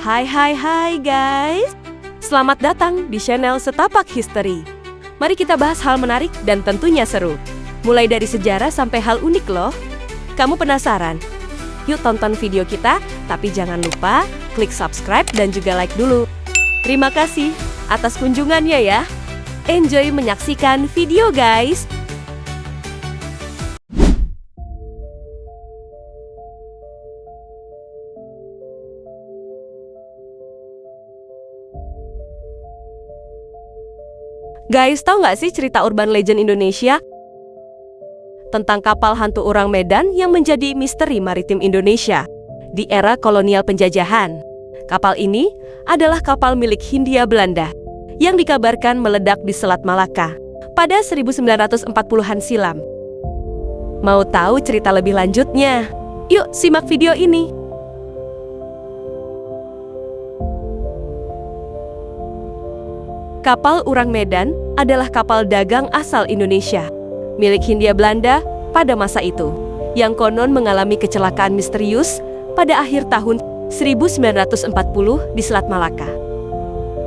Hai guys, selamat datang di channel Setapak History. Mari kita bahas hal menarik dan tentunya seru. Mulai dari sejarah sampai hal unik loh. Kamu penasaran? Yuk tonton video kita, tapi jangan lupa klik subscribe dan juga like dulu. Terima kasih atas kunjungannya ya. Enjoy menyaksikan video guys. Guys, tahu nggak sih cerita urban legend Indonesia? Tentang kapal hantu Urang Medan yang menjadi misteri maritim Indonesia di era kolonial penjajahan. Kapal ini adalah kapal milik Hindia Belanda yang dikabarkan meledak di Selat Malaka pada 1940-an silam. Mau tahu cerita lebih lanjutnya? Yuk simak video ini. Kapal Urang Medan adalah kapal dagang asal Indonesia, milik Hindia Belanda pada masa itu, yang konon mengalami kecelakaan misterius pada akhir tahun 1940 di Selat Malaka,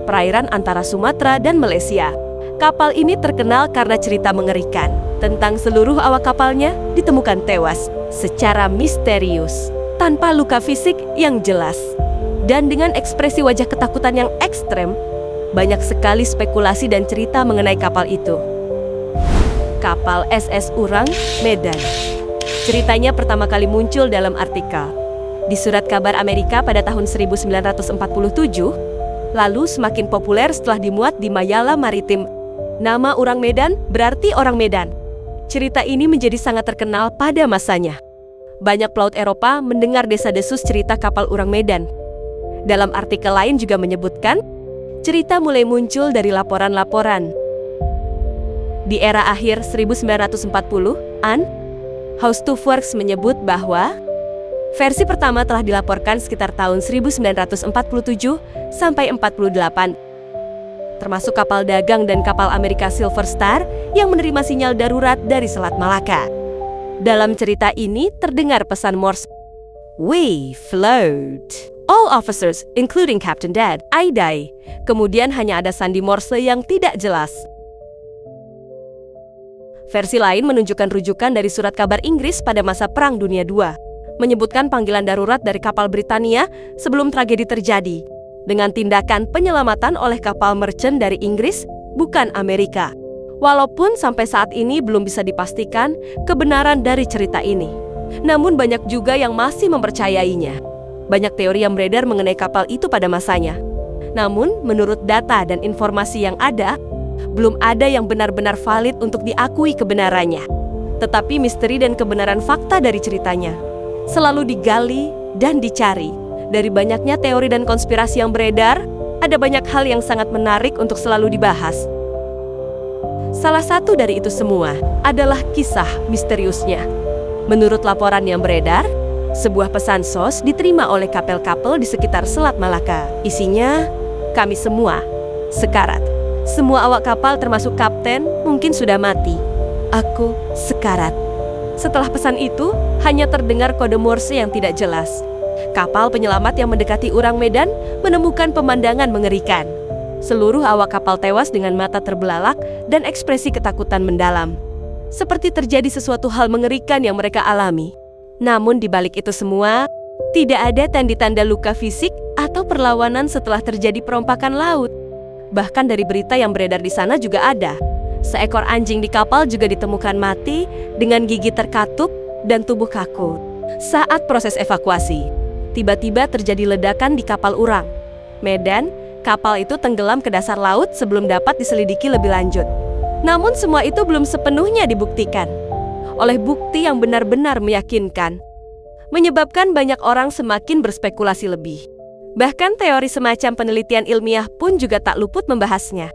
perairan antara Sumatera dan Malaysia. Kapal ini terkenal karena cerita mengerikan tentang seluruh awak kapalnya ditemukan tewas secara misterius, tanpa luka fisik yang jelas, dan dengan ekspresi wajah ketakutan yang ekstrem. Banyak sekali spekulasi dan cerita mengenai kapal itu. Kapal SS Urang Medan. Ceritanya pertama kali muncul dalam artikel di Surat Kabar Amerika pada tahun 1947, lalu semakin populer setelah dimuat di majalah maritim. Nama Urang Medan berarti orang Medan. Cerita ini menjadi sangat terkenal pada masanya. Banyak pelaut Eropa mendengar desa-desus cerita kapal Urang Medan. Dalam artikel lain juga menyebutkan, cerita mulai muncul dari laporan-laporan. Di era akhir 1940-an, Haustufwerks menyebut bahwa versi pertama telah dilaporkan sekitar tahun 1947 sampai 48, termasuk kapal dagang dan kapal Amerika Silver Star yang menerima sinyal darurat dari Selat Malaka. Dalam cerita ini terdengar pesan Morse, "We float. All officers, including Captain Dead, I die." Kemudian hanya ada sandi Morse yang tidak jelas. Versi lain menunjukkan rujukan dari surat kabar Inggris pada masa Perang Dunia II, menyebutkan panggilan darurat dari kapal Britania sebelum tragedi terjadi, dengan tindakan penyelamatan oleh kapal merchant dari Inggris, bukan Amerika. Walaupun sampai saat ini belum bisa dipastikan kebenaran dari cerita ini, namun banyak juga yang masih mempercayainya. Banyak teori yang beredar mengenai kapal itu pada masanya. Namun, menurut data dan informasi yang ada, belum ada yang benar-benar valid untuk diakui kebenarannya. Tetapi misteri dan kebenaran fakta dari ceritanya selalu digali dan dicari. Dari banyaknya teori dan konspirasi yang beredar, ada banyak hal yang sangat menarik untuk selalu dibahas. Salah satu dari itu semua adalah kisah misteriusnya. Menurut laporan yang beredar, sebuah pesan SOS diterima oleh kapal-kapal di sekitar Selat Malaka. Isinya, "Kami semua sekarat. Semua awak kapal termasuk kapten mungkin sudah mati. Aku sekarat." Setelah pesan itu, hanya terdengar kode Morse yang tidak jelas. Kapal penyelamat yang mendekati Urang Medan menemukan pemandangan mengerikan. Seluruh awak kapal tewas dengan mata terbelalak dan ekspresi ketakutan mendalam. Seperti terjadi sesuatu hal mengerikan yang mereka alami. Namun di balik itu semua, tidak ada tanda-tanda luka fisik atau perlawanan setelah terjadi perompakan laut. Bahkan dari berita yang beredar di sana juga ada. Seekor anjing di kapal juga ditemukan mati dengan gigi terkatup dan tubuh kaku. Saat proses evakuasi, tiba-tiba terjadi ledakan di kapal Urang Medan. Kapal itu tenggelam ke dasar laut sebelum dapat diselidiki lebih lanjut. Namun semua itu belum sepenuhnya dibuktikan oleh bukti yang benar-benar meyakinkan, menyebabkan banyak orang semakin berspekulasi lebih. Bahkan teori semacam penelitian ilmiah pun juga tak luput membahasnya.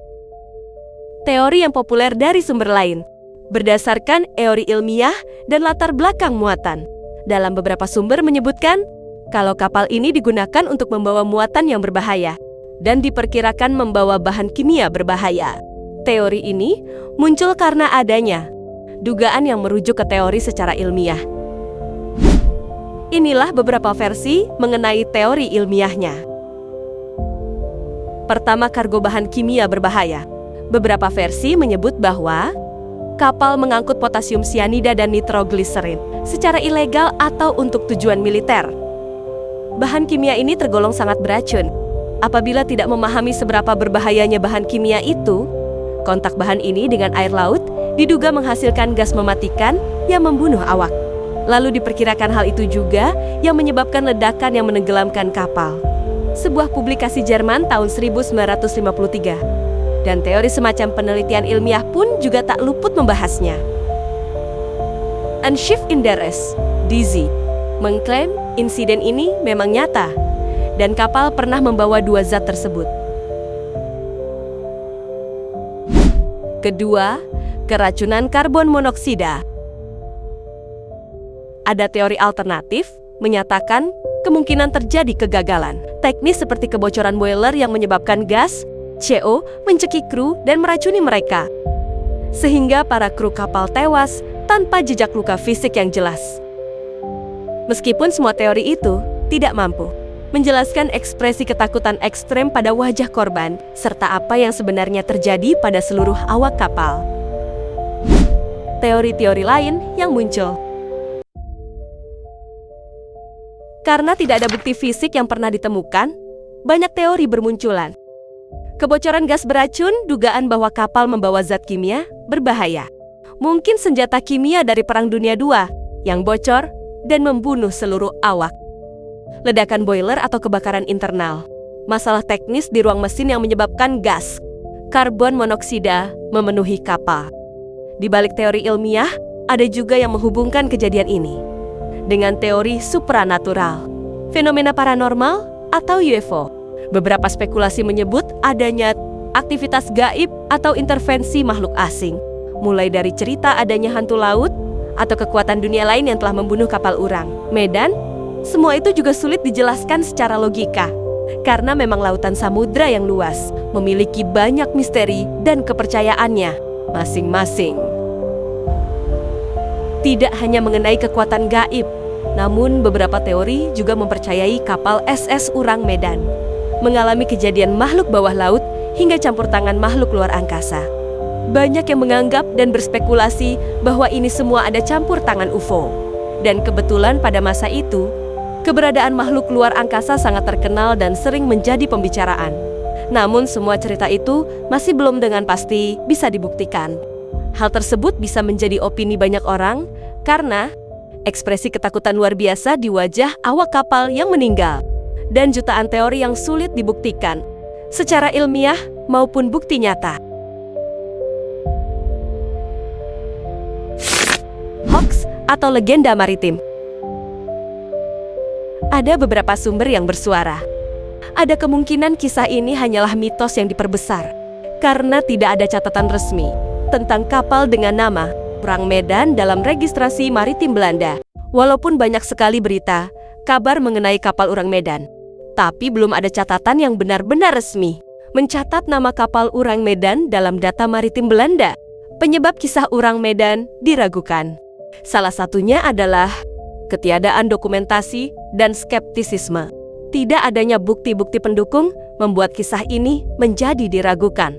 Teori yang populer dari sumber lain, berdasarkan teori ilmiah dan latar belakang muatan. Dalam beberapa sumber menyebutkan, kalau kapal ini digunakan untuk membawa muatan yang berbahaya, dan diperkirakan membawa bahan kimia berbahaya. Teori ini muncul karena adanya dugaan yang merujuk ke teori secara ilmiah. Inilah beberapa versi mengenai teori ilmiahnya. Pertama, kargo bahan kimia berbahaya. Beberapa versi menyebut bahwa kapal mengangkut potasium sianida dan nitrogliserin secara ilegal atau untuk tujuan militer. Bahan kimia ini tergolong sangat beracun. Apabila tidak memahami seberapa berbahayanya bahan kimia itu, kontak bahan ini dengan air laut diduga menghasilkan gas mematikan yang membunuh awak. Lalu diperkirakan hal itu juga yang menyebabkan ledakan yang menenggelamkan kapal. Sebuah publikasi Jerman tahun 1953. Dan teori semacam penelitian ilmiah pun juga tak luput membahasnya. Anschiff Inderes, DZ, mengklaim insiden ini memang nyata dan kapal pernah membawa dua zat tersebut. Kedua, keracunan karbon monoksida. Ada teori alternatif menyatakan kemungkinan terjadi kegagalan teknis seperti kebocoran boiler yang menyebabkan gas CO mencekik kru dan meracuni mereka, sehingga para kru kapal tewas tanpa jejak luka fisik yang jelas. Meskipun semua teori itu tidak mampu menjelaskan ekspresi ketakutan ekstrem pada wajah korban, serta apa yang sebenarnya terjadi pada seluruh awak kapal. Teori-teori lain yang muncul. Karena tidak ada bukti fisik yang pernah ditemukan, banyak teori bermunculan. Kebocoran gas beracun, dugaan bahwa kapal membawa zat kimia berbahaya. Mungkin senjata kimia dari Perang Dunia II yang bocor dan membunuh seluruh awak. Ledakan boiler atau kebakaran internal. Masalah teknis di ruang mesin yang menyebabkan gas karbon monoksida memenuhi kapal. Di balik teori ilmiah, ada juga yang menghubungkan kejadian ini dengan teori supranatural, fenomena paranormal atau UFO. Beberapa spekulasi menyebut adanya aktivitas gaib atau intervensi makhluk asing, mulai dari cerita adanya hantu laut atau kekuatan dunia lain yang telah membunuh kapal urang Medan. Semua itu juga sulit dijelaskan secara logika, karena memang lautan samudra yang luas memiliki banyak misteri dan kepercayaannya masing-masing. Tidak hanya mengenai kekuatan gaib, namun beberapa teori juga mempercayai kapal SS Urang Medan mengalami kejadian makhluk bawah laut hingga campur tangan makhluk luar angkasa. Banyak yang menganggap dan berspekulasi bahwa ini semua ada campur tangan UFO. Dan kebetulan pada masa itu, keberadaan makhluk luar angkasa sangat terkenal dan sering menjadi pembicaraan. Namun semua cerita itu masih belum dengan pasti bisa dibuktikan. Hal tersebut bisa menjadi opini banyak orang karena ekspresi ketakutan luar biasa di wajah awak kapal yang meninggal dan jutaan teori yang sulit dibuktikan secara ilmiah maupun bukti nyata. Hoax atau legenda maritim. Ada beberapa sumber yang bersuara. Ada kemungkinan kisah ini hanyalah mitos yang diperbesar karena tidak ada catatan resmi tentang kapal dengan nama Urang Medan dalam registrasi maritim Belanda. Walaupun banyak sekali berita, kabar mengenai kapal Urang Medan, tapi belum ada catatan yang benar-benar resmi mencatat nama kapal Urang Medan dalam data maritim Belanda. Penyebab kisah Urang Medan diragukan. Salah satunya adalah ketiadaan dokumentasi dan skeptisisme. Tidak adanya bukti-bukti pendukung membuat kisah ini menjadi diragukan.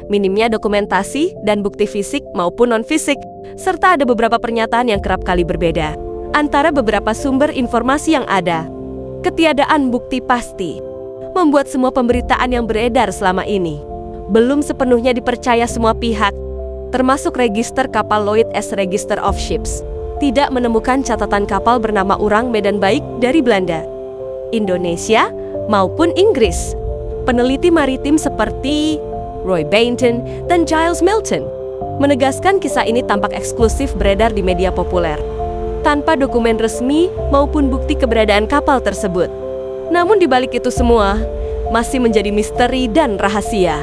Minimnya dokumentasi dan bukti fisik maupun non-fisik, serta ada beberapa pernyataan yang kerap kali berbeda antara beberapa sumber informasi yang ada. Ketiadaan bukti pasti membuat semua pemberitaan yang beredar selama ini belum sepenuhnya dipercaya semua pihak, termasuk register kapal Lloyd S. Register of Ships. Tidak menemukan catatan kapal bernama Urang Medan baik dari Belanda, Indonesia, maupun Inggris. Peneliti maritim seperti Roy Bainton dan Giles Milton menegaskan kisah ini tampak eksklusif beredar di media populer, tanpa dokumen resmi maupun bukti keberadaan kapal tersebut. Namun di balik itu semua, masih menjadi misteri dan rahasia.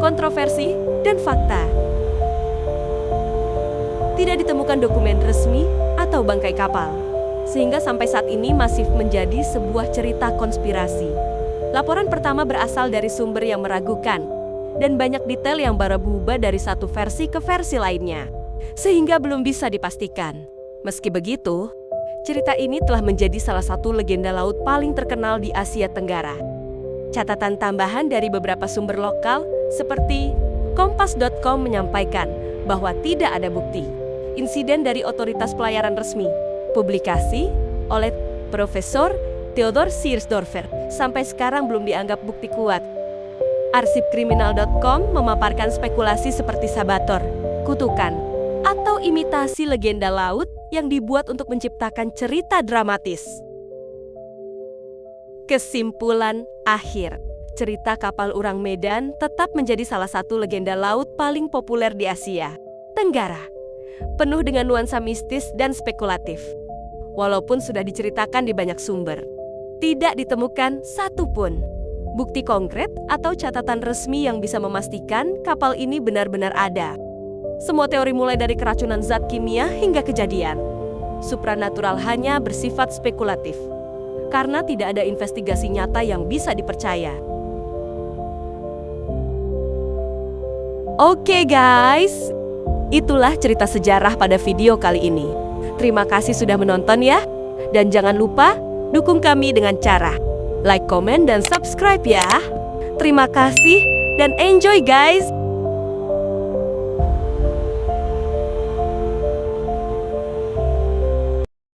Kontroversi dan fakta. Tidak ditemukan dokumen resmi atau bangkai kapal, sehingga sampai saat ini masih menjadi sebuah cerita konspirasi. Laporan pertama berasal dari sumber yang meragukan, dan banyak detail yang berubah dari satu versi ke versi lainnya, sehingga belum bisa dipastikan. Meski begitu, Cerita ini telah menjadi salah satu legenda laut paling terkenal di Asia Tenggara. Catatan tambahan dari beberapa sumber lokal seperti Kompas.com menyampaikan bahwa tidak ada bukti insiden dari otoritas pelayaran resmi. Publikasi oleh Profesor Theodor Siersdorfer sampai sekarang belum dianggap bukti kuat. Arsipkriminal.com memaparkan spekulasi seperti sabator, kutukan, atau imitasi legenda laut yang dibuat untuk menciptakan cerita dramatis. Kesimpulan akhir, cerita kapal Urang Medan tetap menjadi salah satu legenda laut paling populer di Asia Tenggara, penuh dengan nuansa mistis dan spekulatif. Walaupun sudah diceritakan di banyak sumber, tidak ditemukan satupun bukti konkret atau catatan resmi yang bisa memastikan kapal ini benar-benar ada. Semua teori mulai dari keracunan zat kimia hingga kejadian supranatural hanya bersifat spekulatif, karena tidak ada investigasi nyata yang bisa dipercaya. Oke guys, itulah cerita sejarah pada video kali ini. Terima kasih sudah menonton ya. Dan jangan lupa dukung kami dengan cara like, komen, dan subscribe ya. Terima kasih dan enjoy guys.